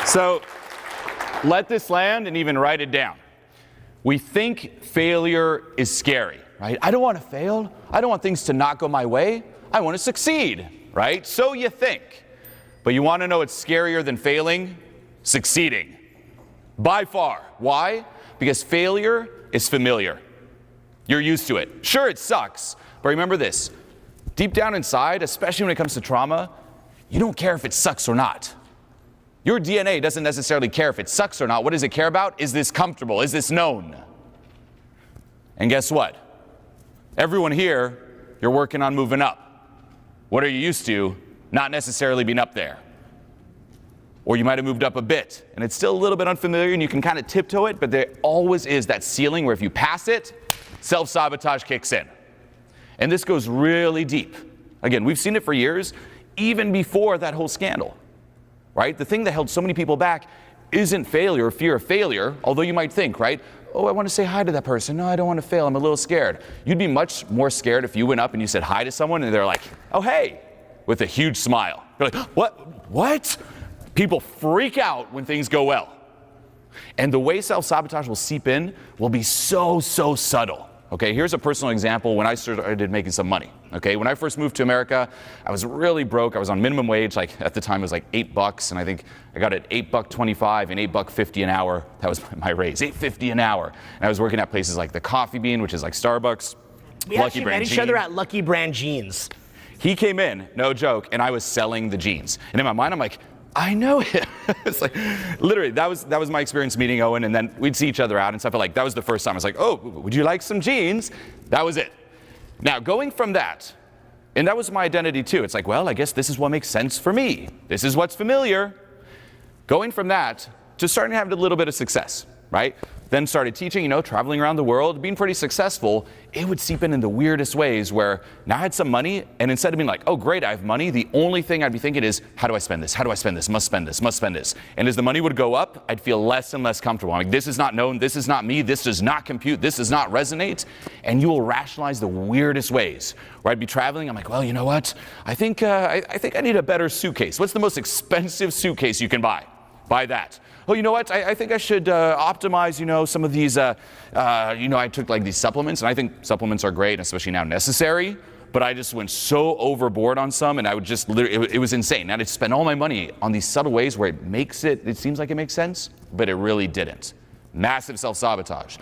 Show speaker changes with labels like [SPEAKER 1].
[SPEAKER 1] So let this land and even write it down. We think failure is scary, right? I don't want to fail. I don't want things to not go my way. I want to succeed, right? So you think. But you want to know what's scarier than failing? Succeeding. By far. Why? Because failure is familiar. You're used to it. Sure, it sucks, but remember this. Deep down inside, especially when it comes to trauma, you don't care if it sucks or not. Your DNA doesn't necessarily care if it sucks or not. What does it care about? Is this comfortable? Is this known? And guess what? Everyone here, you're working on moving up. What are you used to? Not necessarily being up there. Or you might have moved up a bit, and it's still a little bit unfamiliar, and you can kind of tiptoe it, but there always is that ceiling where if you pass it, self-sabotage kicks in. And this goes really deep. Again, we've seen it for years, even before that whole scandal, right? The thing that held so many people back isn't failure or fear of failure, although you might think, right? Oh, I want to say hi to that person. No, I don't want to fail. I'm a little scared. You'd be much more scared if you went up and you said hi to someone and they're like, oh, hey, with a huge smile. You're like, what? People freak out when things go well. And the way self-sabotage will seep in will be so subtle. Okay, here's a personal example when I started making some money. Okay, when I first moved to America, I was really broke. I was on minimum wage, like at the time it was like $8, and I think I got it $8.25 and $8.50 an hour. That was my raise, $8.50 an hour. And I was working at places like the Coffee Bean, which is like Starbucks.
[SPEAKER 2] We actually met each other at Lucky Brand Jeans.
[SPEAKER 1] He came in, no joke, and I was selling the jeans. And in my mind, I'm like, I know him. It's like, literally, that was my experience meeting Owen, and then we'd see each other out and stuff. Like, that was the first time. I was like, oh, would you like some jeans? That was it. Now, going from that, and that was my identity too. It's like, well, I guess this is what makes sense for me. This is what's familiar. Going from that to starting to have a little bit of success, right? Then started teaching, traveling around the world, being pretty successful. It would seep in the weirdest ways where now I had some money, and instead of being like, oh great, I have money, the only thing I'd be thinking is, how do I spend this? How do I spend this? Must spend this, must spend this. And as the money would go up, I'd feel less and less comfortable. I'm like, this is not known, this is not me, this does not compute, this does not resonate. And you will rationalize the weirdest ways. Where I'd be traveling, I'm like, well, you know what? I think I need a better suitcase. What's the most expensive suitcase you can buy? Buy that. Oh, you know what? I think I should optimize, some of these, I took like these supplements, and I think supplements are great, especially now necessary, but I just went so overboard on some, and I would just literally, it was insane. I'd spend all my money on these subtle ways where it seems like it makes sense, but it really didn't. Massive self-sabotage.